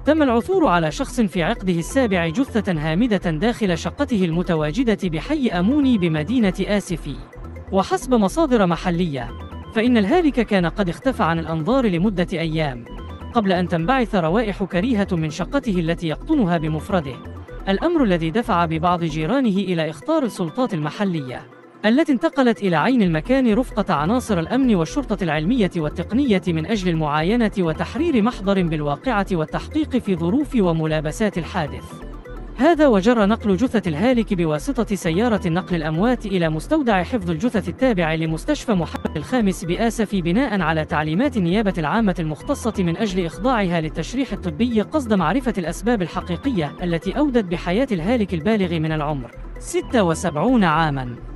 تم العثور على شخص في عقده السابع جثة هامدة داخل شقته المتواجدة بحي أموني بمدينة آسفي. وحسب مصادر محلية، فإن الهالك كان قد اختفى عن الأنظار لمدة أيام قبل أن تنبعث روائح كريهة من شقته التي يقطنها بمفرده، الأمر الذي دفع ببعض جيرانه إلى إخطار السلطات المحلية التي انتقلت إلى عين المكان رفقة عناصر الأمن والشرطة العلمية والتقنية من أجل المعاينة وتحرير محضر بالواقعة والتحقيق في ظروف وملابسات الحادث. هذا وجرى نقل جثة الهالك بواسطة سيارة نقل الأموات إلى مستودع حفظ الجثث التابع لمستشفى محمد الخامس بآسفي بناء على تعليمات النيابة العامة المختصة من أجل إخضاعها للتشريح الطبي قصد معرفة الأسباب الحقيقية التي أودت بحياة الهالك البالغ من العمر 76 عاماً.